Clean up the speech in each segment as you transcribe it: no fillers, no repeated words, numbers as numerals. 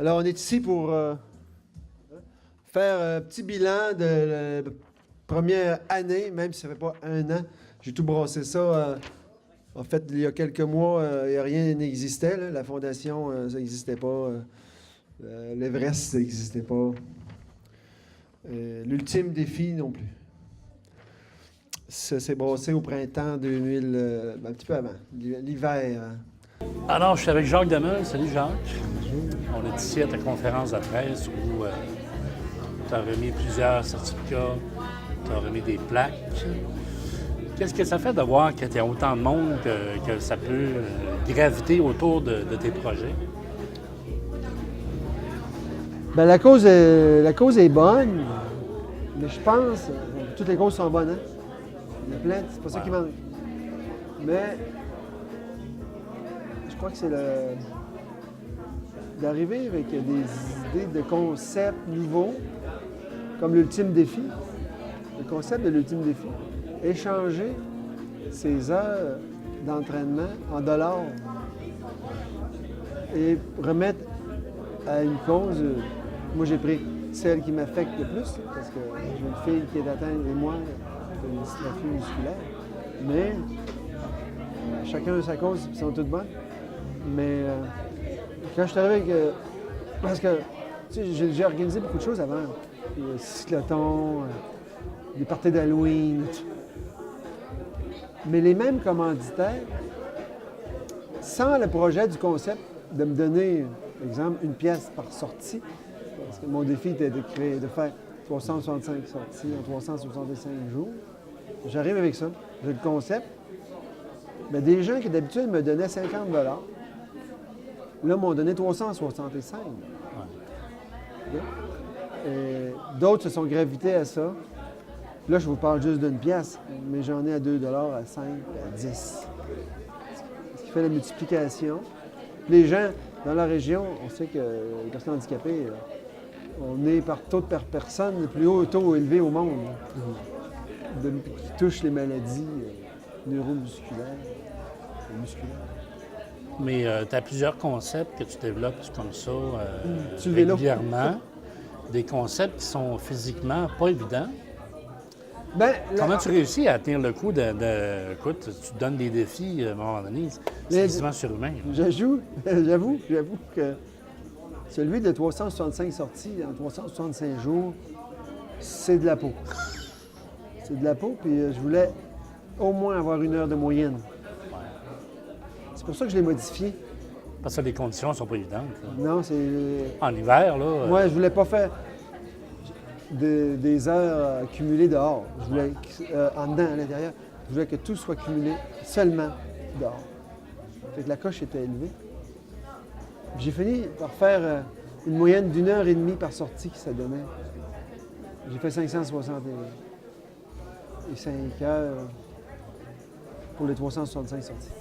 Alors, on est ici pour faire un petit bilan de la première année, même si ça fait pas un an. J'ai tout brassé ça. En fait, il y a quelques mois, rien n'existait. Là. La fondation, ça n'existait pas. L'Everest, ça n'existait pas. L'ultime défi non plus. Ça s'est brassé au printemps 2000, un petit peu avant, l'hiver. Alors, je suis avec Jacques Demel. Salut Jacques. On est ici à ta conférence de presse où tu as remis plusieurs certificats, tu as remis des plaques. Qu'est-ce que ça fait de voir qu'il y a autant de monde que ça peut graviter autour de tes projets? Bien, la cause est bonne, mais je pense, toutes les causes sont bonnes, hein? Il y en a plein, c'est pas ça qui manque. Mais je crois que c'est d'arriver avec des idées de concepts nouveaux, comme l'ultime défi, le concept de l'ultime défi, échanger ces heures d'entraînement en dollars et remettre à une cause. Moi, j'ai pris celle qui m'affecte le plus, parce que j'ai une fille qui est atteinte, et moi, une dystrophie musculaire. Mais chacun a sa cause, ils sont toutes bonnes. Mais quand je suis arrivé avec. Parce que tu sais, j'ai organisé beaucoup de choses avant. Le cycloton, des parties d'Halloween. Mais les mêmes commanditaires, sans le projet du concept de me donner, par exemple, une pièce par sortie, parce que mon défi était de faire 365 sorties en 365 jours. J'arrive avec ça. J'ai le concept. Mais des gens qui d'habitude me donnaient 50 là, m'ont donné 365. Okay? D'autres se sont gravités à ça. Là, je vous parle juste d'une pièce, mais j'en ai à 2 à 5, à 10. Ce qui fait la multiplication. Les gens dans la région, on sait que les personnes handicapées, on est par taux de personne le plus haut taux élevé au monde qui touche les maladies neuromusculaires et musculaires. Mais tu as plusieurs concepts que tu développes comme ça Régulièrement. Des concepts qui sont physiquement pas évidents. Ben, comment tu réussis à tenir le coup écoute, tu te donnes des défis à un moment donné, c'est quasiment surhumain. J'avoue que celui de 365 sorties en 365 jours, c'est de la peau. C'est de la peau, puis je voulais au moins avoir 1 heure de moyenne. C'est pour ça que je l'ai modifié. Parce que les conditions ne sont pas évidentes. Là. Non, c'est... En hiver, là... Moi, je voulais pas faire des heures cumulées dehors. Je voulais, en dedans, à l'intérieur, je voulais que tout soit cumulé seulement dehors. Fait que la coche était élevée. J'ai fini par faire une moyenne d'1 heure et demie par sortie que ça donnait. J'ai fait 565 heures pour les 365 sorties.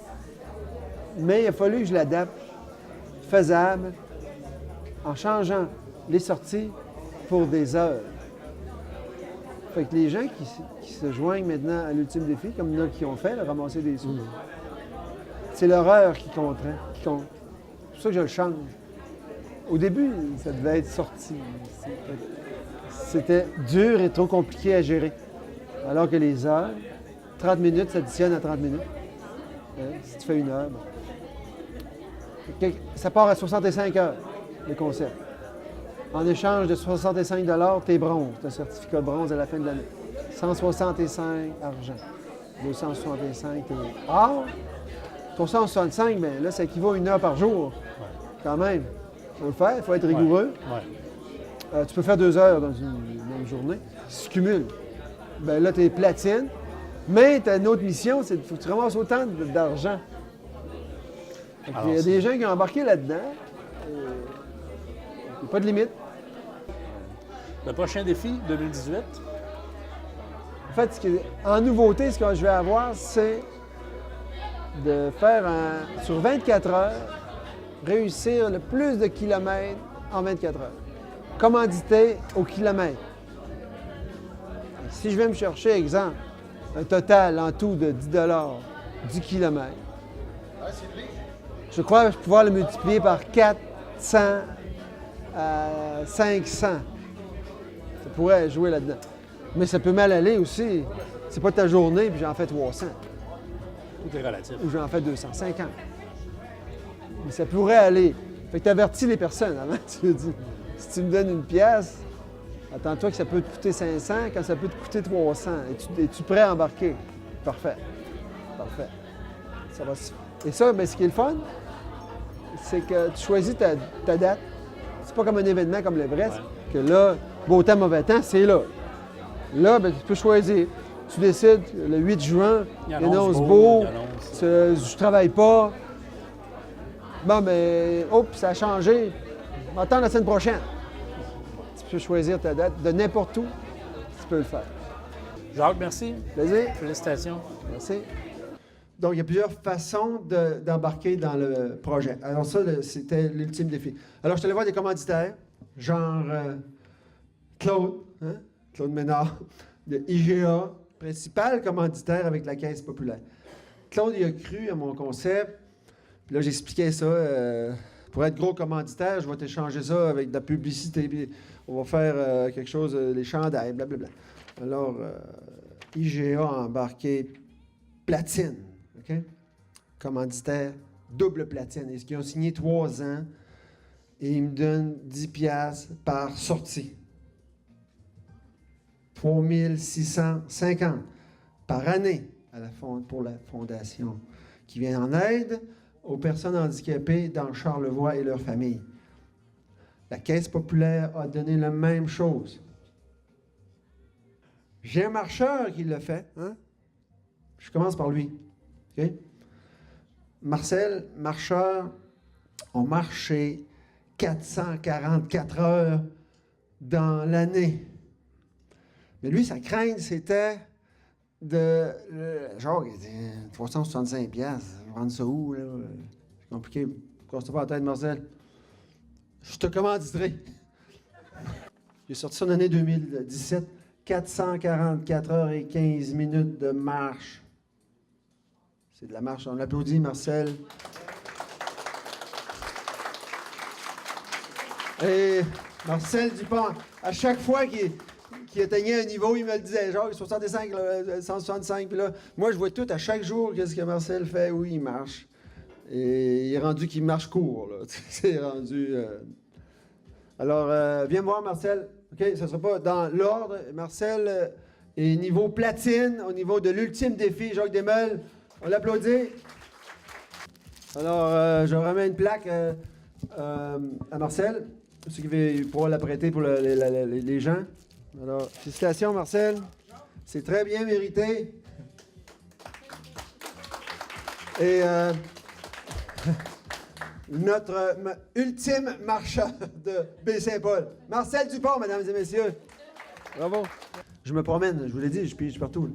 Mais il a fallu que je l'adapte, faisable, en changeant les sorties pour des heures. Fait que les gens qui se joignent maintenant à l'ultime défi, comme il y en a qui ont fait, là, ramasser des sous, c'est leur heure qui compte. C'est pour ça que je le change. Au début, ça devait être sorti. C'était dur et trop compliqué à gérer. Alors que les heures, 30 minutes s'additionnent à 30 minutes. Si tu fais 1 heure, bon. Ça part à 65 heures, le concept. En échange de 65 t'es bronze, t'as un certificat de bronze à la fin de l'année. 165 argent. 265 t'es or. 365, bien là, ça équivaut à 1 heure par jour. Ouais. Quand même. Il faut le faire, il faut être rigoureux. Ouais. Tu peux faire 2 heures dans une même journée. Si tu cumules, bien là, t'es platine. Mais tu as une autre mission, c'est qu'il faut que tu ramasses autant d'argent. Il y a des gens qui ont embarqué là-dedans. Il n'y a pas de limite. Le prochain défi, 2018? En fait, en nouveauté, ce que je vais avoir, c'est de faire, sur 24 heures, réussir le plus de kilomètres en 24 heures. Commandité au kilomètre. Si je vais me chercher, exemple, un total en tout de 10 du kilomètre, je crois pouvoir le multiplier par 400 à 500. Ça pourrait jouer là-dedans. Mais ça peut mal aller aussi. C'est pas ta journée, puis j'en fais 300. Tout est relatif. Ou j'en fais 250. Mais ça pourrait aller. Fait que tu avertis les personnes avant. Tu leur dis, si tu me donnes une pièce, attends-toi que ça peut te coûter 500 quand ça peut te coûter 300. Es-tu prêt à embarquer? Parfait. Parfait. Ça va se... Et ça, bien, ce qui est le fun, c'est que tu choisis ta date. C'est pas comme un événement comme l'Everest, que là, beau temps, mauvais temps, c'est là. Là, bien, tu peux choisir. Tu décides, le 8 juin, il annonce beau, je travaille pas. Bon, mais, ça a changé. On va attendre la semaine prochaine. Tu peux choisir ta date de n'importe où. Tu peux le faire. Jacques, merci. Plaisir. Félicitations. Merci. Donc, il y a plusieurs façons d'embarquer dans le projet. Alors ça, c'était l'ultime défi. Alors, je suis allé voir des commanditaires, genre Claude, hein? Claude Ménard, de IGA, principal commanditaire avec la Caisse populaire. Claude, il a cru à mon concept. Puis là, j'expliquais ça. Pour être gros commanditaire, je vais t'échanger ça avec de la publicité. Puis on va faire quelque chose, les chandails, blablabla. Alors, IGA a embarqué platine. OK? Commanditaire, double platine. Ils ont signé 3 ans et ils me donnent 10$ par sortie. 3650 par année pour la fondation qui vient en aide aux personnes handicapées dans Charlevoix et leurs familles. La Caisse populaire a donné la même chose. J'ai un marcheur qui l'a fait. Hein? Je commence par lui. Okay? Marcel, marcheur, ont marché 444 heures dans l'année. Mais lui, sa crainte, c'était de... genre, il dit 365$, vendre ça où, là? C'est compliqué. Casse-toi pas la tête, Marcel. Je te commanditerai. J'ai sorti ça en année 2017. 444 heures et 15 minutes de marche. C'est de la marche. On l'applaudit, Marcel. Et Marcel Dupont, à chaque fois qu'il atteignait un niveau, il me le disait, genre 65, là, 165. Puis là, moi, je vois tout à chaque jour qu'est-ce que Marcel fait. Oui, il marche. Et il est rendu qu'il marche court, là. C'est rendu... Alors, viens me voir, Marcel. OK, ça ne sera pas dans l'ordre. Marcel est niveau platine, au niveau de l'ultime défi. Jacques Desmeules, on l'applaudit. Alors, je remets une plaque à Marcel. Ceux qui pourront la prêter pour les gens. Alors, félicitations, Marcel. C'est très bien mérité. Et notre ultime marchand de Baie-Saint-Paul, Marcel Dupont, mesdames et messieurs. Bravo. Je me promène, je vous l'ai dit, je pige partout.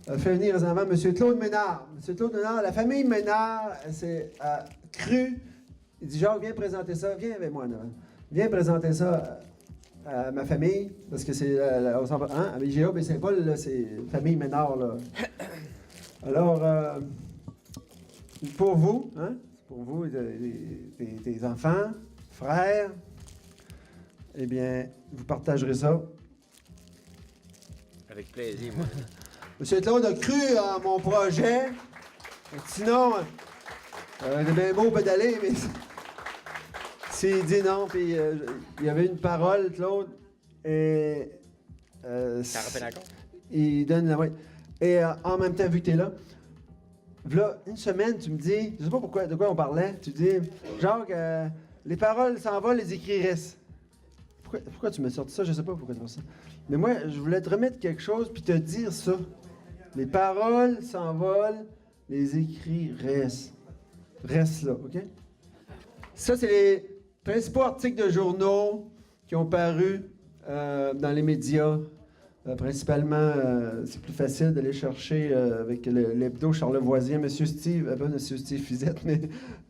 Fait venir avant M. Claude Ménard. M. Claude Ménard, la famille Ménard, c'est cru. Il dit, Jacques, viens présenter ça. Viens avec moi, Noël. Viens présenter ça à ma famille, parce que c'est... à IGA, Baie-Saint-Paul, c'est famille Ménard, là. Alors, pour vous, hein? Pour vous, tes enfants, frères, eh bien, vous partagerez ça. Avec plaisir, moi. M. Claude a cru à mon projet. Sinon, il est bien beau pédaler, mais s'il dit non, puis il y avait une parole, Claude, et... Ça rappelle encore? Il donne la... Et en même temps, vu que tu es là, voilà, une semaine, tu me dis, je sais pas pourquoi, de quoi on parlait, tu dis, Jacques, les paroles s'envolent, les écrits restent. Pourquoi tu m'as sorti ça? Je sais pas pourquoi tu fais ça. Mais moi, je voulais te remettre quelque chose puis te dire ça. Les paroles s'envolent, les écrits restent. Restent là, OK? Ça, c'est les principaux articles de journaux qui ont paru dans les médias. Principalement, c'est plus facile d'aller chercher avec l'hebdo charlevoisien, pas M. Steve Fizette, mais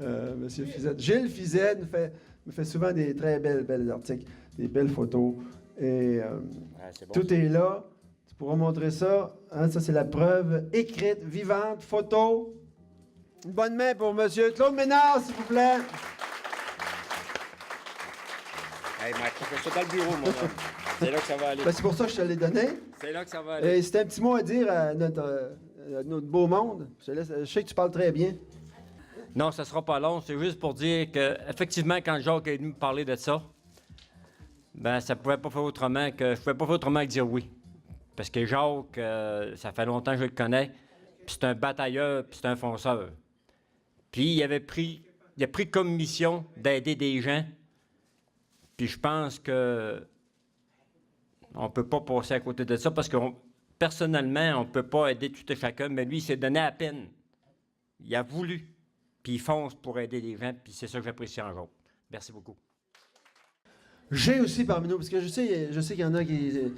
M. Fizette. Gilles Fizette me fait souvent des très belles articles, des belles photos. Et C'est bon, tout est là. Tu pourras montrer ça. Hein, ça, c'est la preuve écrite, vivante, photo. Une bonne main pour M. Claude Ménard, s'il vous plaît. Hey, Mike, fais ça dans le bureau, mon homme. C'est là que ça va aller. Ben, c'est pour ça que je te l'ai donné. C'est là que ça va aller. Et c'était un petit mot à dire à notre beau monde. Je sais que tu parles très bien. Non, ça sera pas long. C'est juste pour dire que, effectivement, quand Jacques est venu me parler de ça, ben, ça pouvait pas faire autrement que... Je pouvais pas faire autrement que dire oui. Parce que Jacques, ça fait longtemps que je le connais, puis c'est un batailleur, puis c'est un fonceur. Puis il a pris comme mission d'aider des gens, puis je pense que on peut pas passer à côté de ça, parce que personnellement, on peut pas aider tout et chacun, mais lui, il s'est donné à peine. Il a voulu, puis il fonce pour aider les gens, puis c'est ça que j'apprécie en Jacques. Merci beaucoup. J'ai aussi parmi nous, parce que je sais qu'il y en a qui...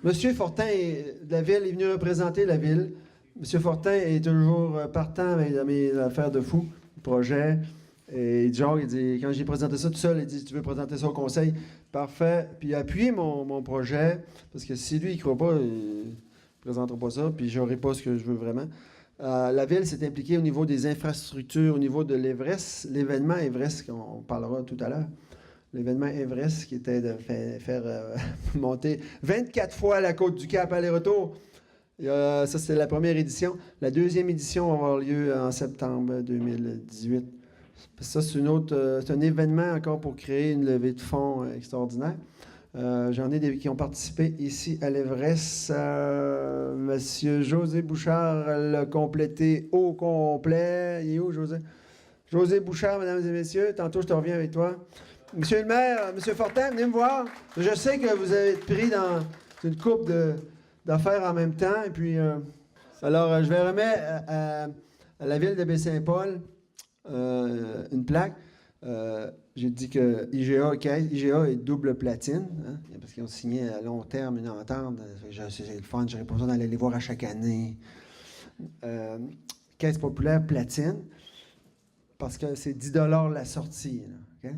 Monsieur Fortin de la ville est venu représenter la ville. Monsieur Fortin est toujours partant avec mes affaires de fou, projet. Et genre, il dit, quand j'ai présenté ça tout seul, il dit, si tu veux présenter ça au conseil, parfait. Puis il a appuyé mon projet, parce que si lui, il ne croit pas, il ne présentera pas ça, puis j'aurai pas ce que je veux vraiment. La ville s'est impliquée au niveau des infrastructures, au niveau de l'Everest, l'événement Everest, qu'on parlera tout à l'heure. L'événement Everest, qui était de faire monter 24 fois la côte du Cap aller-retour. Ça, c'est la première édition. La deuxième édition va avoir lieu en septembre 2018. Ça, c'est un événement encore pour créer une levée de fonds extraordinaire. J'en ai qui ont participé ici à l'Everest. Monsieur José Bouchard l'a complété au complet. Il est où, José? José Bouchard, mesdames et messieurs. Tantôt, je te reviens avec toi. Monsieur le maire, Monsieur Fortin, venez me voir. Je sais que vous avez pris dans une couple d'affaires en même temps. Et puis, alors, je vais remettre à la ville de Baie-Saint-Paul une plaque. J'ai dit que IGA est double platine, hein, parce qu'ils ont signé à long terme une entente. C'est le fun, j'aurais pas besoin d'aller les voir à chaque année. Caisse populaire platine, parce que c'est 10 $ la sortie. Là, okay?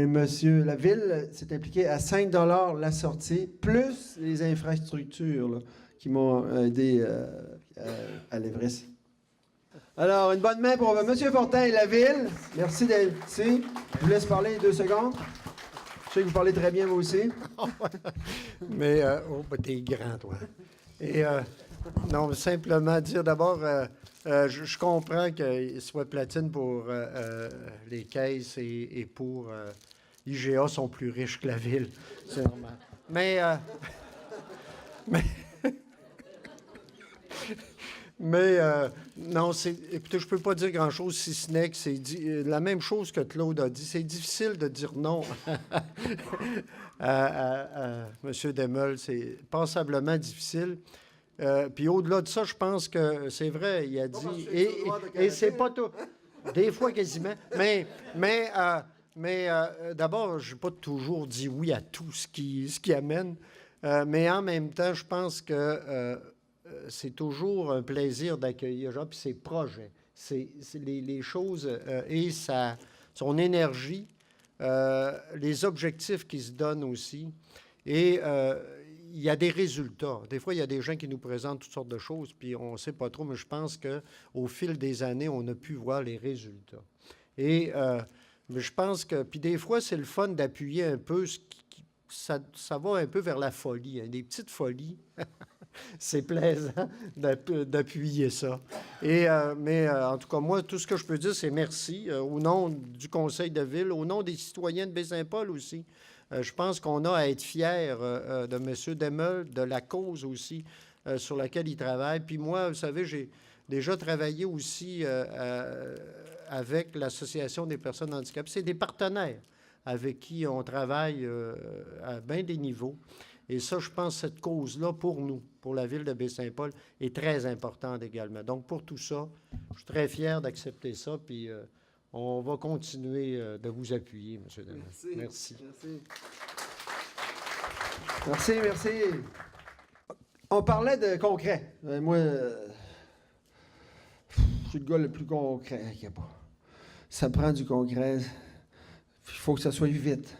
Monsieur, la ville s'est impliquée à 5 $ la sortie, plus les infrastructures là, qui m'ont aidé à l'Everest. Alors, une bonne main pour Monsieur Fortin et la ville. Merci d'être ici. Je vous laisse parler 2 secondes. Je sais que vous parlez très bien, vous aussi. Mais, t'es grand, toi. Et, non, simplement dire d'abord, je comprends qu'il soit platine pour les caisses et pour IGA sont plus riches que la ville. C'est normal. Mais non, écoutez, je peux pas dire grand-chose si ce n'est que c'est la même chose que Claude a dit. C'est difficile de dire non à M. Demel. C'est passablement difficile. Puis au-delà de ça, je pense que c'est vrai, il a dit... Et c'est pas tout. Des fois, quasiment. Mais d'abord, je n'ai pas toujours dit oui à tout ce qui amène. Mais en même temps, je pense que... c'est toujours un plaisir d'accueillir Jean, puis ses projets, les choses et son énergie, les objectifs qu'il se donne aussi. Et il y a des résultats. Des fois, il y a des gens qui nous présentent toutes sortes de choses, puis on ne sait pas trop, mais je pense qu'au fil des années, on a pu voir les résultats. Et mais je pense que... Puis des fois, c'est le fun d'appuyer un peu ça va un peu vers la folie, hein, des petites folies. C'est plaisant d'appuyer ça. Mais en tout cas, moi, tout ce que je peux dire, c'est merci au nom du conseil de ville, au nom des citoyens de Baie-Saint-Paul aussi. Je pense qu'on a à être fiers de M. Demel, de la cause aussi sur laquelle il travaille. Puis moi, vous savez, j'ai déjà travaillé aussi avec l'Association des personnes handicapées. C'est des partenaires avec qui on travaille à bien des niveaux. Et ça, je pense que cette cause-là, pour nous, pour la ville de Baie-Saint-Paul, est très importante également. Donc, pour tout ça, je suis très fier d'accepter ça, puis on va continuer de vous appuyer, M. Demel. Merci. Merci. On parlait de concret. Moi, je suis le gars le plus concret qu'il n'y a pas. Ça prend du concret. Il faut que ça soit vite.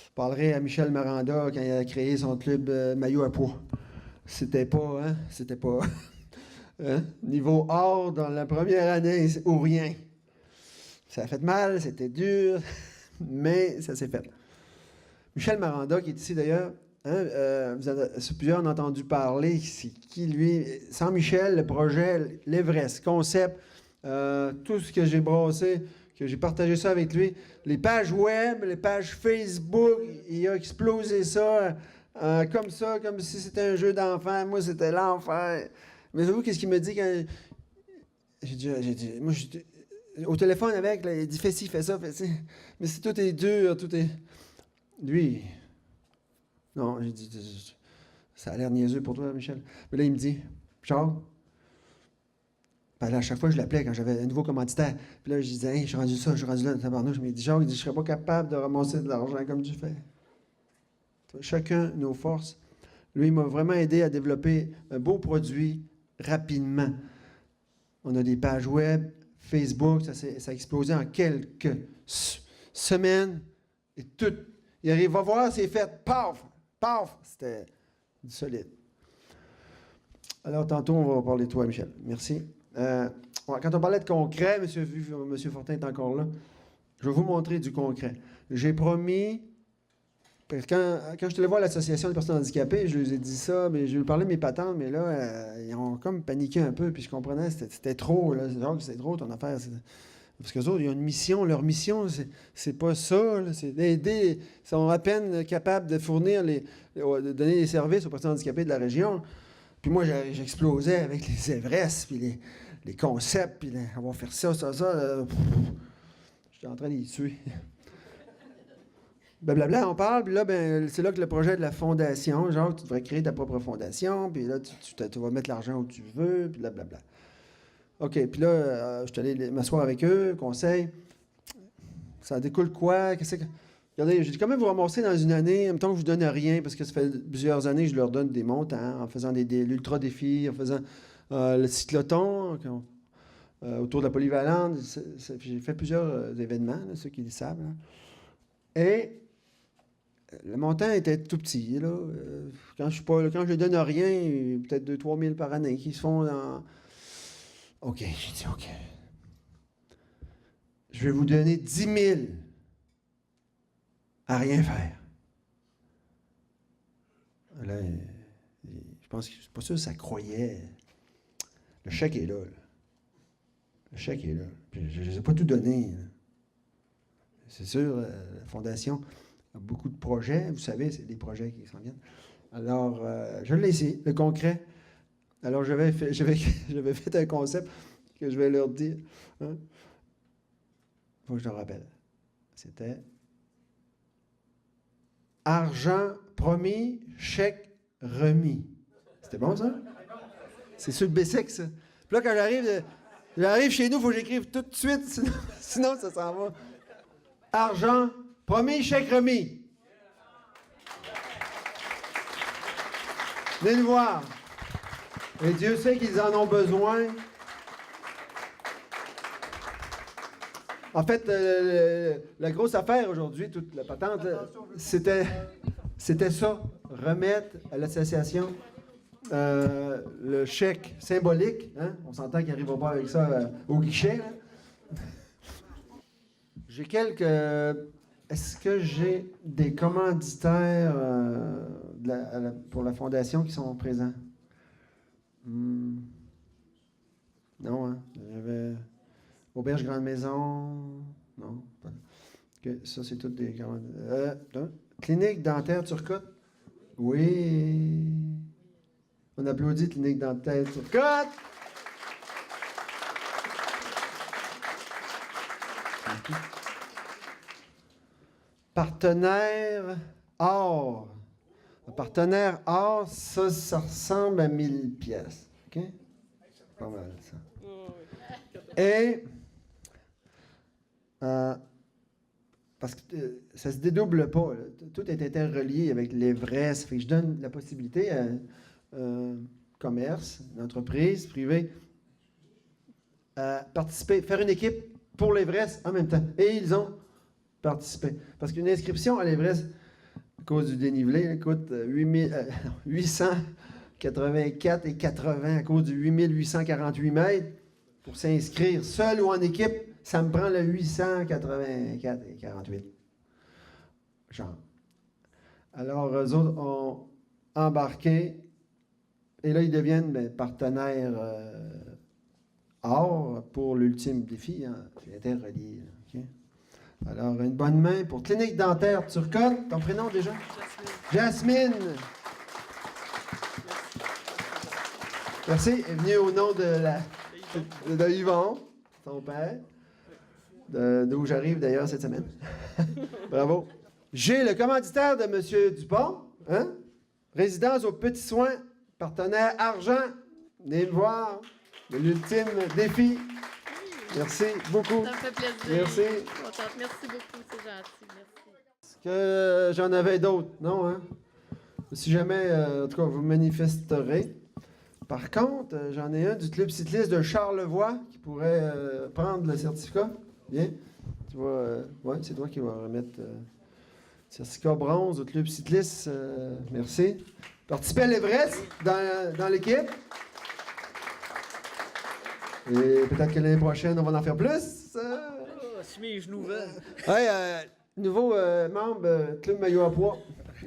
Je parlerai à Michel Miranda quand il a créé son club maillot à pois. C'était pas, niveau or dans la première année ou rien. Ça a fait mal, c'était dur, mais ça s'est fait. Michel Maranda, qui est ici d'ailleurs, hein, plusieurs en ont entendu parler. C'est qui, lui? Sans Michel, le projet, l'Everest, concept, tout ce que j'ai brassé, que j'ai partagé ça avec lui, les pages web, les pages Facebook, il a explosé ça comme ça, comme si c'était un jeu d'enfant. Moi, c'était l'enfer. Mais vous, qu'est-ce qu'il me dit quand... Moi, au téléphone avec, là, il dit, fais ci, fais ça, fais ci. Mais si tout est dur, tout est... Lui... Non, j'ai dit, ça a l'air niaiseux pour toi, Michel. Mais là, il me dit, Charles, ben là, à chaque fois, je l'appelais quand j'avais un nouveau commanditaire. Puis là, je disais, hey, je suis rendu ça, je suis rendu là, tabarnouche. Je me dis, Charles, je ne serais pas capable de ramasser de l'argent comme tu fais. Chacun nos forces. Lui, il m'a vraiment aidé à développer un beau produit rapidement. On a des pages web, Facebook, ça a explosé en quelques semaines. Et tout, il arrive, va voir, c'est fait, paf, paf, c'était du solide. Alors, tantôt, on va parler de toi, Michel. Merci. Quand on parlait de concret, M. Fortin est encore là, je vais vous montrer du concret. J'ai promis, parce que quand je te allé voir l'Association des personnes handicapées, je leur ai dit ça, mais je lui parlais de mes patentes, mais là, ils ont comme paniqué un peu, puis je comprenais, c'était trop, là, c'est trop ton affaire. Parce qu'eux autres, ils ont une mission. Leur mission, c'est pas ça, là, c'est d'aider. Ils sont à peine capables de fournir, de donner des services aux personnes handicapées de la région. Puis moi, j'explosais avec les Everest, puis les concepts, puis on va faire ça. J'étais en train de les tuer. Blablabla, on parle, puis là, ben, c'est là que le projet de la fondation, genre, tu devrais créer ta propre fondation, puis là, tu vas mettre l'argent où tu veux, puis blablabla. OK, puis là, je suis allé m'asseoir avec eux, conseil. Ça découle quoi? Regardez, j'ai dit, comment vous ramassez dans une année, en même temps que je vous donne rien, parce que ça fait plusieurs années que je leur donne des montants, en faisant l'ultra-défi, en faisant le cycloton, autour de la polyvalente. J'ai fait plusieurs événements, là, ceux qui le savent. Là. Et le montant était tout petit. Là. Quand je ne donne rien, peut-être 2-3 000 par année qui se font dans... OK, j'ai dit OK. Je vais vous donner 10 000 à rien faire. Là, je pense que je ne suis pas sûr que ça croyait. Le chèque est là. Le chèque est là. Puis je ne les ai pas tout donné. Là. C'est sûr, la Fondation a beaucoup de projets. Vous savez, c'est des projets qui s'en viennent. Alors, je l'ai essayé, le concret. Alors, j'avais fait un concept que je vais leur dire. Hein? Faut que je le rappelle. C'était argent promis, chèque remis. C'était bon, ça? C'est sur le B6, ça. Puis là, quand j'arrive chez nous, il faut que j'écrive tout de suite, sinon ça s'en va. Argent promis, chèque remis. Venez nous voir. Et Dieu sait qu'ils en ont besoin. En fait, la grosse affaire aujourd'hui, toute la patente, c'était ça, remettre à l'association le chèque symbolique. Hein? On s'entend qu'ils n'arriveront pas avec ça au guichet. Là. J'ai Est-ce que j'ai des commanditaires pour la Fondation qui sont présents? Non, hein? J'avais Auberge Grande Maison. Non. Okay, ça, c'est toutes des commanditaires. Clinique dentaire Turcotte? Oui. On applaudit Clinique dentaire Turcotte. Partenaire or. Un partenaire or, ça ressemble à 1000 pièces. OK? Pas mal, ça. Et, parce que ça ne se dédouble pas. Là. Tout est interrelié avec l'Everest. Fait que je donne la possibilité à un commerce, une entreprise privée, à participer, faire une équipe pour l'Everest en même temps. Et ils ont participé. Parce qu'une inscription à l'Everest, à cause du dénivelé, elle coûte 884,80 à cause du 8848 mètres. Pour s'inscrire seul ou en équipe, ça me prend le 884,48. Genre. Alors, eux autres ont embarqué et là, ils deviennent partenaires or pour l'ultime défi. Hein. C'est interrelié. Là, OK? Alors, une bonne main pour Clinique Dentaire Turcotte. Ton prénom déjà? Jasmine. Merci. Elle est venue au nom de Yvon, son père, d'où j'arrive d'ailleurs cette semaine. Bravo. J'ai le commanditaire de M. Dupont, hein? Résidence aux Petits Soins, partenaire argent. Venez me voir. De l'ultime défi. Merci beaucoup. Ça me fait plaisir. Merci. Contente. Merci beaucoup, c'est gentil. Merci. Est-ce que j'en avais d'autres? Non, hein? Si jamais, en tout cas, vous manifesterez. Par contre, j'en ai un du club cycliste de Charlevoix qui pourrait prendre le certificat. Bien. Tu vas, ouais, c'est toi qui vas remettre le certificat bronze au club cycliste. Merci. Participez à l'Everest dans l'équipe. Et peut-être que l'année prochaine, on va en faire plus. Si mes genoux veulent. Hey, nouveau membre Club Maillot à poids.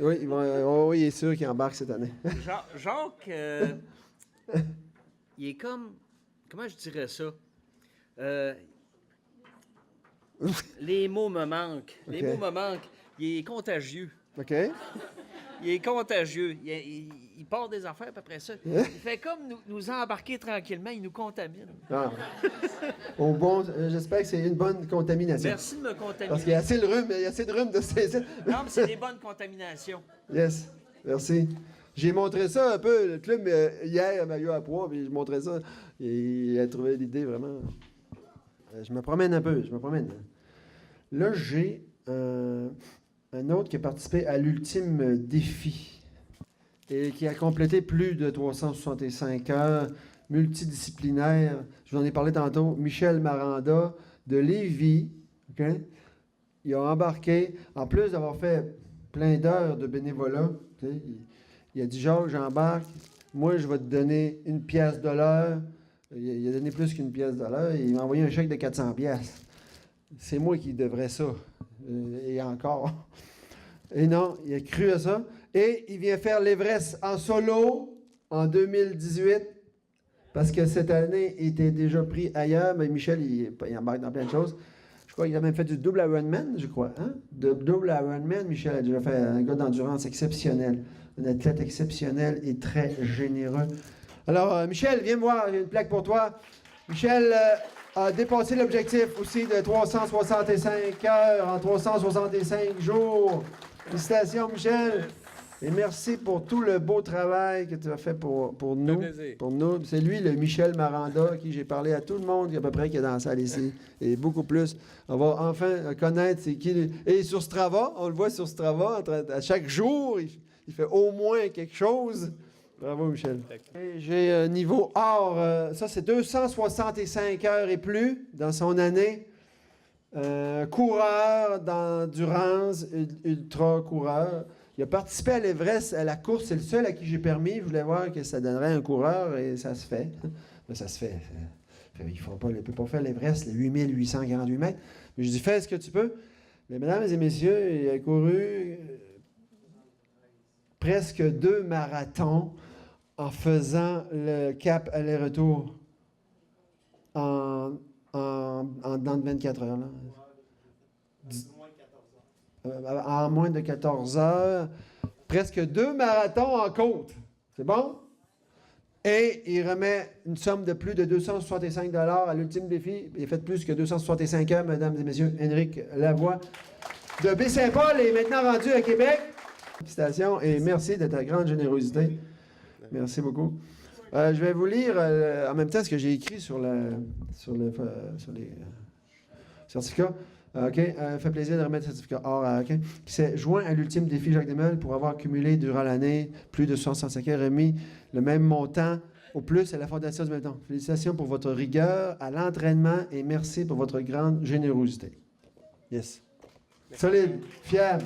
Oui, oui, il est sûr qu'il embarque cette année. Jacques, il est comme... Comment je dirais ça? Les mots me manquent. Les OK. mots me manquent. Il est contagieux. OK? Il est contagieux. Il part des affaires, puis après ça, il fait comme nous embarquer tranquillement, il nous contamine. Ah. Au bon, j'espère que c'est une bonne contamination. Merci de me contaminer. Parce qu'il y a assez de rhume, de ces... Non, mais c'est des bonnes contaminations. Yes, merci. J'ai montré ça un peu, le club, hier à Maillot à poids, puis je montrais ça. Et il a trouvé l'idée vraiment. Je me promène un peu, Là, j'ai un autre qui a participé à l'ultime défi et qui a complété plus de 365 heures multidisciplinaires. Je vous en ai parlé tantôt. Michel Maranda de Lévis. OK? Il a embarqué, en plus d'avoir fait plein d'heures de bénévolat. OK? Il a dit, Jacques, j'embarque. Moi, je vais te donner une pièce de l'heure. Il a donné plus qu'une pièce de l'heure. Il m'a envoyé un chèque de 400 pièces. C'est moi qui devrais ça. Et encore. Et non, il a cru à ça. Et il vient faire l'Everest en solo en 2018 parce que cette année, il était déjà pris ailleurs. Mais Michel, il embarque dans plein de choses. Je crois qu'il a même fait du double Ironman, je crois. Hein? De double Ironman, Michel a déjà fait un gars d'endurance exceptionnel. Un athlète exceptionnel et très généreux. Alors, Michel, viens me voir. J'ai une plaque pour toi. Michel a dépassé l'objectif aussi de 365 heures en 365 jours. Félicitations, Michel. Et merci pour tout le beau travail que tu as fait pour nous. Pour nous. C'est lui, le Michel Maranda, à qui j'ai parlé à tout le monde à peu près qui est dans la salle ici. Et beaucoup plus. On va enfin connaître c'est qui. Et sur Strava, on le voit sur Strava, à chaque jour, il fait au moins quelque chose. Bravo, Michel. Et j'ai niveau or, ça c'est 265 heures et plus dans son année. Coureur d'endurance, ultra coureur. Il a participé à l'Everest, à la course. C'est le seul à qui j'ai permis. Je voulais voir que ça donnerait un coureur et ça se fait. Mais ça se fait. Il ne peut pas faire l'Everest, les 8848 mètres. Mais je dis, fais ce que tu peux. Mais mesdames et messieurs, il a couru presque 2 marathons en faisant le cap aller-retour dans 24 heures. Là. En moins de 14 heures. Presque 2 marathons en côte. C'est bon? Et il remet une somme de plus de 265 $ à l'ultime défi. Il a fait plus que 265 heures, mesdames et messieurs. Henrik Lavoie de Baie-Saint-Paul est maintenant rendu à Québec. Félicitations et merci de ta grande générosité. Merci beaucoup. Je vais vous lire en même temps ce que j'ai écrit sur les certificats. OK. Fait plaisir de remettre le certificat or à OK. Qui s'est joint à l'ultime défi Jacques Demel pour avoir cumulé durant l'année plus de 65 heures remis le même montant au plus à la Fondation du Melton. Félicitations pour votre rigueur à l'entraînement et merci pour votre grande générosité. Yes. Solide. Fier.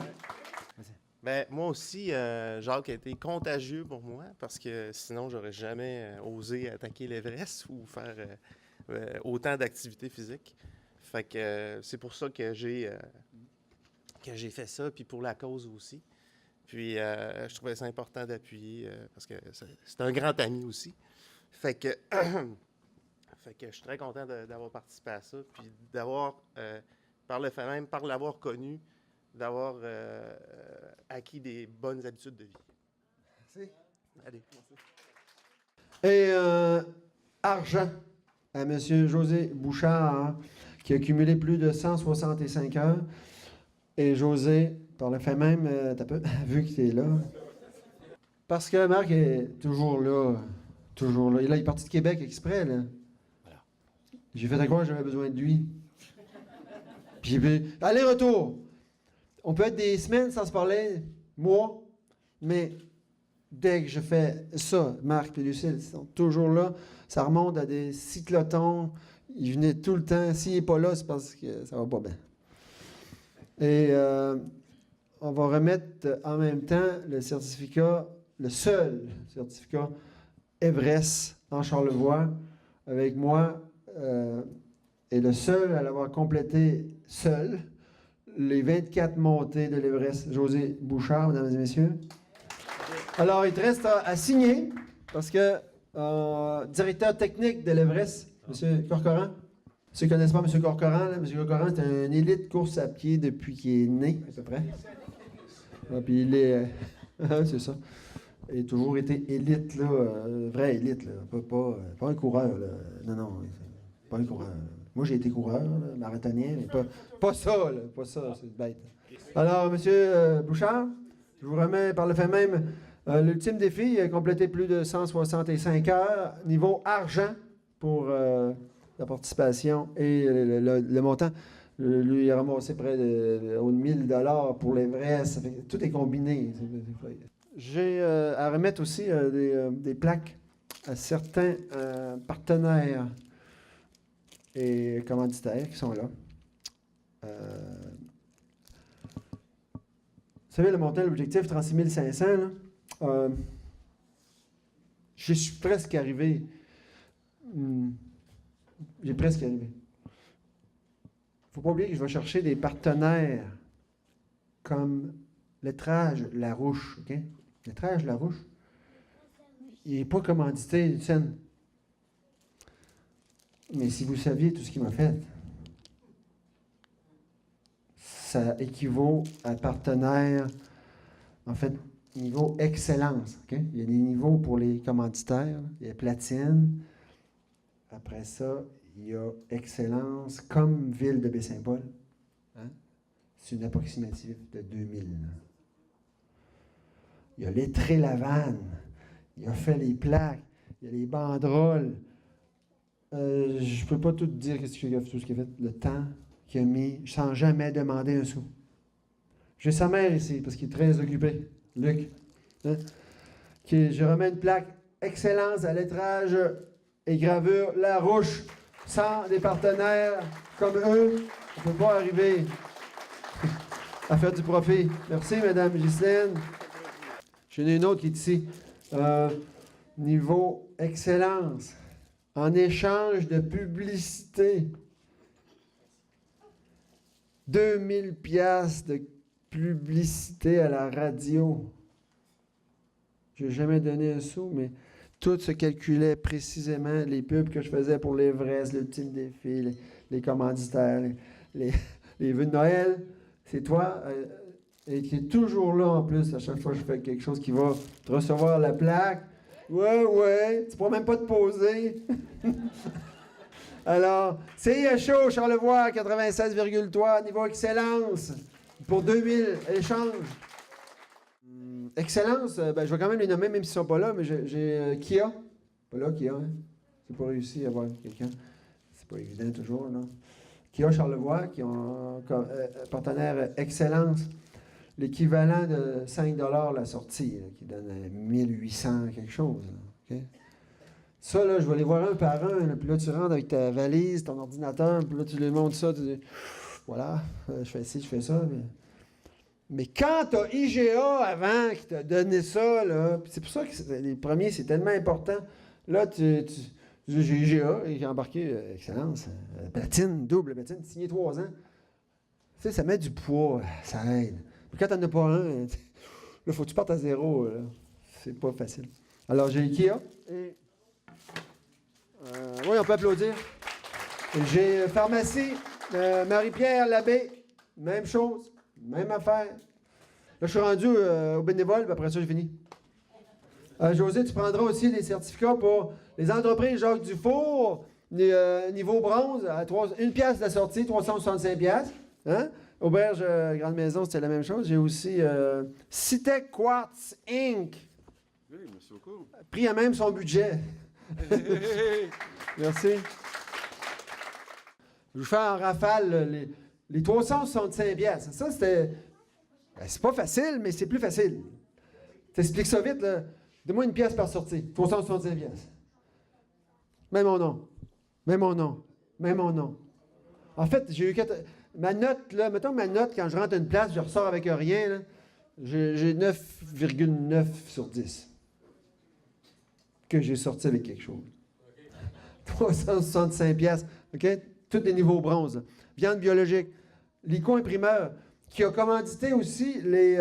Ben, moi aussi, Jacques a été contagieux pour moi parce que sinon, j'aurais jamais osé attaquer l'Everest ou faire autant d'activités physiques. Fait que c'est pour ça que j'ai fait ça, puis pour la cause aussi. Puis je trouvais ça important d'appuyer parce que c'est un grand ami aussi. Fait que, fait que je suis très content d'avoir participé à ça, puis d'avoir, par le fait même, par l'avoir connu, d'avoir acquis des bonnes habitudes de vie. Merci. Allez. Et argent à M. José Bouchard, qui a cumulé plus de 165 heures. Et José, par le fait même, t'as peu, vu qu'il est là. Parce que Marc est toujours là. Toujours là. Il est parti de Québec exprès, là. Voilà. J'ai fait à croire que j'avais besoin de lui. Puis, aller-retour. On peut être des semaines sans se parler, mois, mais dès que je fais ça, Marc et Lucille ils sont toujours là. Ça remonte à des cyclotons. Ils venaient tout le temps. S'il n'est pas là, c'est parce que ça va pas bien. Et on va remettre en même temps le certificat, le seul certificat Everest en Charlevoix, avec moi, et le seul à l'avoir complété seul, les 24 montées de l'Everest, José Bouchard, mesdames et messieurs. Alors, il te reste à signer, parce que directeur technique de l'Everest, M. Corcoran. Ceux qui ne connaissent pas M. Corcoran, là, M. Corcoran, c'est un élite course à pied depuis qu'il est né, à peu près. Ah, puis il est... c'est ça. Il a toujours été élite, là, vrai élite, là. Pas un coureur, là. Non, pas un coureur. Moi, j'ai été coureur, là, marathonien, mais pas ça, là. Pas ça, c'est bête. Alors, M. Bouchard, je vous remets par le fait même l'ultime défi. Il a complété plus de 165 heures, niveau argent pour la participation et le montant. Lui, il a ramassé près de 1000 $ pour l'Everest. Tout est combiné. J'ai à remettre aussi des plaques à certains partenaires et commanditaires qui sont là. Vous savez, le montant, l'objectif, 36 500, là, je suis presque arrivé. J'ai presque arrivé. Il ne faut pas oublier que je vais chercher des partenaires comme Lettrage Larouche. OK? Lettrage Larouche, il n'est pas commandité une scène. Mais si vous saviez tout ce qu'il m'a fait, ça équivaut à partenaire, en fait, niveau excellence. Okay? Il y a des niveaux pour les commanditaires. Il y a platine. Après ça, il y a excellence comme ville de Baie-Saint-Paul. Hein? C'est une approximative de 2000. Il a lettré la vanne. Il a fait les plaques. Il y a les banderoles. Je ne peux pas tout dire tout ce qu'il a fait, le temps qu'il a mis, sans jamais demander un sou. J'ai sa mère ici, parce qu'il est très occupé, Luc. Hein? Je remets une plaque Excellence à lettrage et gravure Larouche. Sans des partenaires comme eux, on ne peut pas arriver à faire du profit. Merci, Mme Ghislaine. J'en ai une autre qui est ici. Niveau excellence. En échange de publicité. 2000 piastres de publicité à la radio. Je n'ai jamais donné un sou, mais tout se calculait précisément. Les pubs que je faisais pour l'Everest, l'Ultime Défi, les commanditaires, les vœux de Noël. C'est toi, et qui est toujours là en plus, à chaque fois que je fais quelque chose qui va te recevoir la plaque. Ouais, tu ne pourras même pas te poser. Alors, CIHO, Charlevoix, 96,3, niveau excellence, pour 2000 échanges. Excellence, je vais quand même les nommer, même s'ils ne sont pas là, mais j'ai Kia. Pas là, Kia, hein? J'ai pas réussi à avoir quelqu'un. C'est pas évident toujours, là. Kia Charlevoix, qui ont partenaire Excellence. L'équivalent de 5 $ la sortie, là, qui donne 1800 quelque chose. Là, okay? Ça, là, je vais les voir un par un. Là, puis là, tu rentres avec ta valise, ton ordinateur, puis là, tu lui montres ça. Tu dis, voilà, je fais ci, je fais ça. Mais quand tu as IGA avant qui t'a donné ça, là, c'est pour ça que les premiers, c'est tellement important. Là, j'ai IGA et j'ai embarqué Excellence, platine, double platine, signé 3 ans. Tu sais, ça met du poids, ça aide. Mais quand tu n'en as pas un, Là, faut que tu partes à zéro. Là. C'est pas facile. Alors, j'ai IKEA et... oui, on peut applaudir. Et j'ai pharmacie, Marie-Pierre Labbé, même chose, même affaire. Là, je suis rendu au bénévole, puis après ça, j'ai fini. José, tu prendras aussi des certificats pour les entreprises Jacques Dufour, niveau bronze, à 1 pièce de la sortie, 365 pièces. Hein? Auberge Grande Maison, c'était la même chose. J'ai aussi Citec Quartz Inc. Oui, merci beaucoup. Pris à même son budget. Merci. Je vous fais en rafale les 365 pièces. Ça, c'était... Ben, c'est pas facile, mais c'est plus facile. T'expliques ça vite, là. Donne-moi une pièce par sortie. 365 pièces. Mets mon nom. Mets mon nom. Mets mon nom. En fait, j'ai eu... Ma note, là, mettons ma note, quand je rentre à une place, je ressors avec rien, là, j'ai 9,9 sur 10. Que j'ai sorti avec quelque chose. 365 pièces, OK? Tous des niveaux bronze. Là. Viande biologique. L'ICO imprimeur, qui a commandité aussi les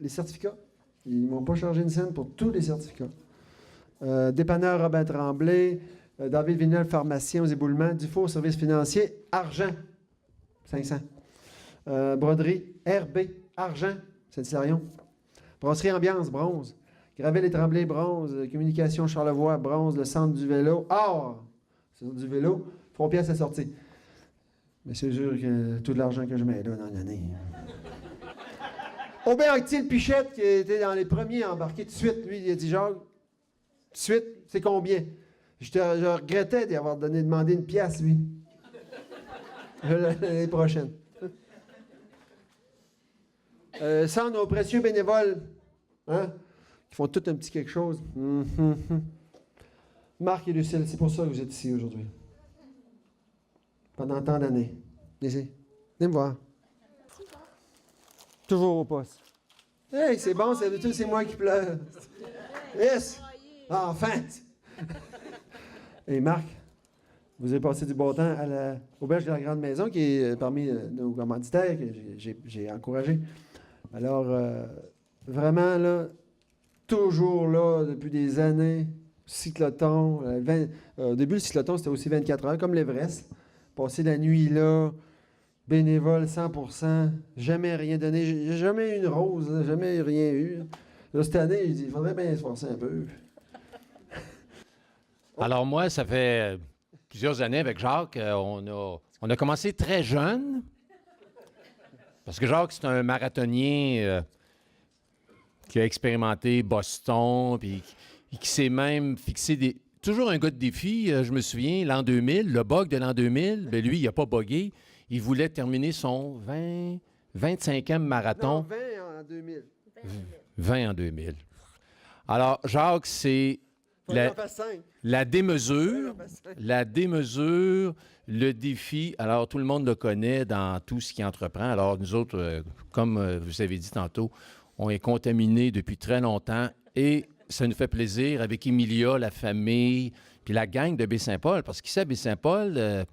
certificats. Ils ne m'ont pas chargé une scène pour tous les certificats. Dépanneur Robin Tremblay, David Vinel, pharmacien aux éboulements, Dufour, service financier, argent, 500. Broderie, RB, argent, Saint-Hilarion. Brasserie Ambiance, bronze. Gravel et Tremblay, bronze. Communication Charlevoix, bronze. Le centre du vélo, or. C'est du vélo, 3 pièces à sortie. Mais c'est sûr que tout l'argent que je mets là dans l'année. Aubert Actil Pichette, qui était dans les premiers à embarquer tout de suite, lui, il a dit Jacques, tout de suite, c'est combien? Je regrettais d'y avoir demandé une pièce, lui. L'année prochaine. Sans nos précieux bénévoles, hein, qui font tout un petit quelque chose. Marc et Lucille, c'est pour ça que vous êtes ici aujourd'hui. Pendant tant d'années. Venez me voir. Toujours au poste. Hey, c'est bon, c'est moi qui pleure. Yes! Ah, enfin! Et Marc, vous avez passé du bon temps à l'Auberge de la Grande Maison, qui est parmi nos commanditaires que j'ai encouragé. Alors, vraiment, là, toujours là, depuis des années, cycloton. Au début, le cycloton, c'était aussi 24 heures, comme l'Everest. Passer la nuit là, bénévole 100%, jamais rien donné. J'ai jamais eu une rose, là, jamais rien eu. Là, cette année, il dit, il faudrait bien se forcer un peu. Alors moi, ça fait plusieurs années avec Jacques, on a commencé très jeune, parce que Jacques, c'est un marathonien qui a expérimenté Boston, puis qui s'est même fixé toujours un gars de défi. Je me souviens, l'an 2000, le bug de l'an 2000, bien lui, il n'a pas bugué. Il voulait terminer son 25e marathon. Non, 20 en 2000. 20 en 2000. Alors, Jacques, c'est la démesure, le défi. Alors, tout le monde le connaît dans tout ce qu'il entreprend. Alors, nous autres, comme vous avez dit tantôt, on est contaminés depuis très longtemps et ça nous fait plaisir avec Emilia, la famille, puis la gang de Baie-Saint-Paul, parce qu'ici à Baie-Saint-Paul,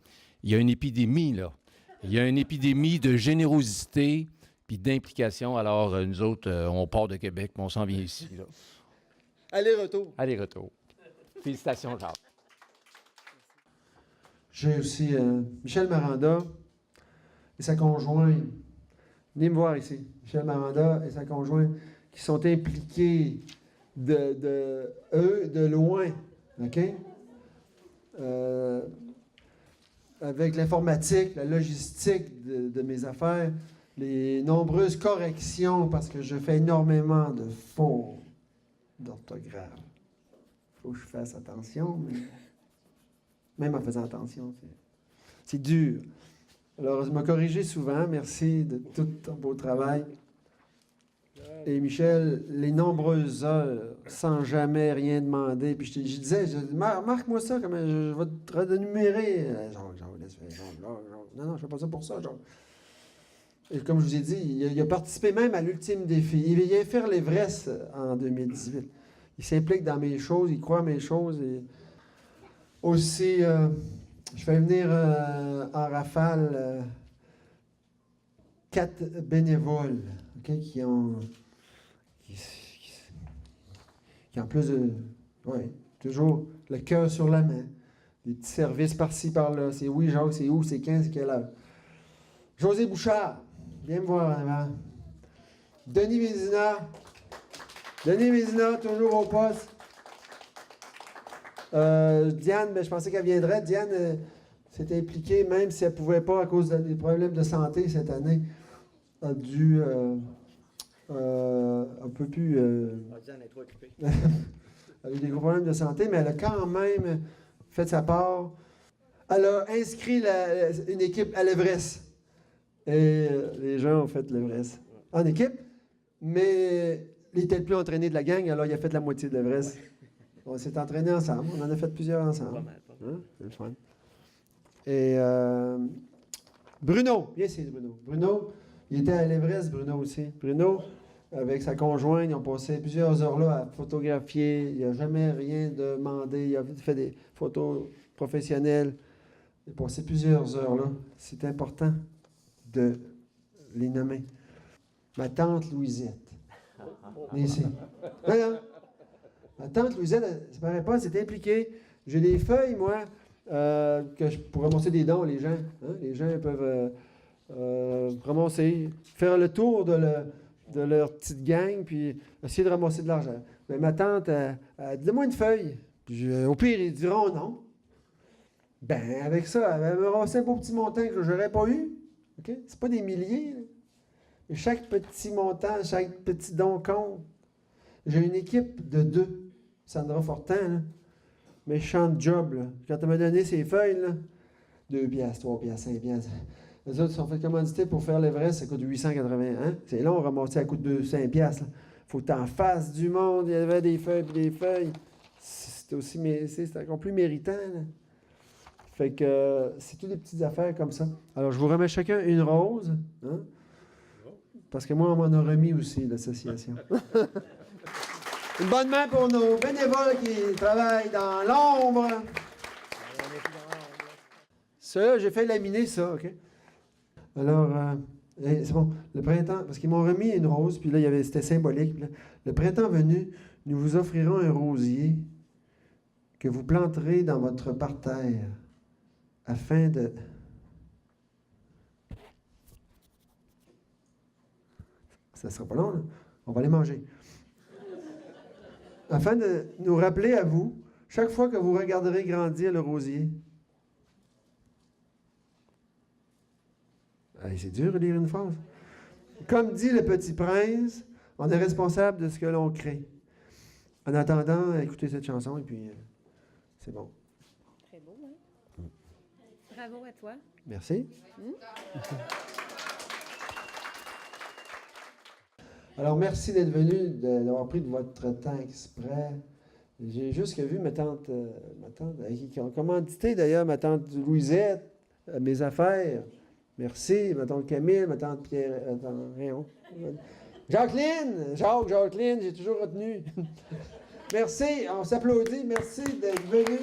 il y a une épidémie, là. Il y a une épidémie de générosité puis d'implication. Alors, nous autres, on part de Québec, mais on s'en vient ici, là. Aller-retour. Aller-retour. Félicitations, Jacques. J'ai aussi Michel Maranda et sa conjointe. Venez me voir ici. Michel Maranda et sa conjointe qui sont impliqués de loin, OK? Avec l'informatique, la logistique de mes affaires, les nombreuses corrections, parce que je fais énormément de fautes d'orthographe. Il faut que je fasse attention, mais même en faisant attention, c'est dur. Alors, je m'ai corrigé souvent. Merci de tout ton beau travail. Et Michel, les nombreuses heures, sans jamais rien demander. Puis je disais, marque-moi ça, comme je vais te renumérer. Genre, laisse faire. Non, je fais pas ça pour ça, genre. Et comme je vous ai dit, il a participé même à l'ultime défi. Il vient faire l'Everest en 2018. Il s'implique dans mes choses, il croit à mes choses. Et aussi, je fais venir en rafale 4 bénévoles, okay, qui ont qui en plus de... Oui, toujours le cœur sur la main. Des petits services par-ci, par-là. C'est oui, Jacques, c'est où, c'est quand, c'est quelle heure. José Bouchard, viens me voir en avant. Denis Vézina. Denis Vézina, toujours au poste. Diane, ben, je pensais qu'elle viendrait. Diane s'est impliquée, même si elle ne pouvait pas à cause des problèmes de santé cette année. A dû... un peu plus... Diane est trop occupée. Elle a eu des gros problèmes de santé, mais elle a quand même fait sa part. Elle a inscrit une équipe à l'Everest. Et les gens ont fait l'Everest en équipe, mais il était le plus entraîné de la gang, alors il a fait la moitié de l'Everest. On s'est entraînés ensemble. On en a fait plusieurs ensemble. Hein? C'est le fun. Et Bruno, bien c'est Bruno. Bruno, il était à l'Everest, Bruno aussi. Bruno, avec sa conjointe, ils ont passé plusieurs heures là à photographier. Il n'a jamais rien demandé. Il a fait des photos professionnelles. Il a passé plusieurs heures là. C'est important de les nommer. Ma tante Louisette. Ici. Voilà. Ma tante Louisette, ça ne paraît pas, elle s'est impliquée. J'ai des feuilles, moi, que je pourrais ramasser des dons, les gens. Hein? Les gens peuvent ramasser, faire le tour de leur petite gang, puis essayer de ramasser de l'argent. Mais ma tante, elle dit, donne-moi une feuille. Puis, au pire, ils diront non. Ben, avec ça, elle va me ramasser un beau petit montant que je n'aurais pas eu. OK? C'est pas des milliers. Là. Et chaque petit montant, chaque petit don compte. J'ai une équipe de 2. Sandra Fortin, là. Méchante job, là. Quand elle m'a donné ses feuilles, là, 2 piastres, 3 piastres, 5 piastres. Les autres sont fait commanditer pour faire l'Everest, ça coûte 881. C'est long, ramasser à coût de 5 piastres. Il faut que tu en fasses du monde. Il y avait des feuilles et des feuilles. C'est encore plus méritant, là. Fait que c'est toutes des petites affaires comme ça. Alors, je vous remets chacun une rose. Hein? Parce que moi, on m'en a remis aussi, l'association. Une bonne main pour nos bénévoles qui travaillent dans l'ombre. Ça, j'ai fait laminer ça, OK? Alors, c'est bon, le printemps, parce qu'ils m'ont remis une rose, puis là, c'était symbolique. Là, le printemps venu, nous vous offrirons un rosier que vous planterez dans votre parterre afin de... Ça ne sera pas long, là. On va les manger. Afin de nous rappeler à vous, chaque fois que vous regarderez grandir le rosier. Allez, c'est dur de lire une phrase. Comme dit le petit prince, on est responsable de ce que l'on crée. En attendant, écoutez cette chanson et puis c'est bon. Très beau, hein? Bravo à toi. Merci. Alors, merci d'être venu, d'avoir pris de votre temps exprès. J'ai juste vu ma tante qui a commandité d'ailleurs, ma tante Louisette, mes affaires. Merci, ma tante Camille, ma tante Pierre, Jacqueline, j'ai toujours retenu. Merci, on s'applaudit, merci d'être venu.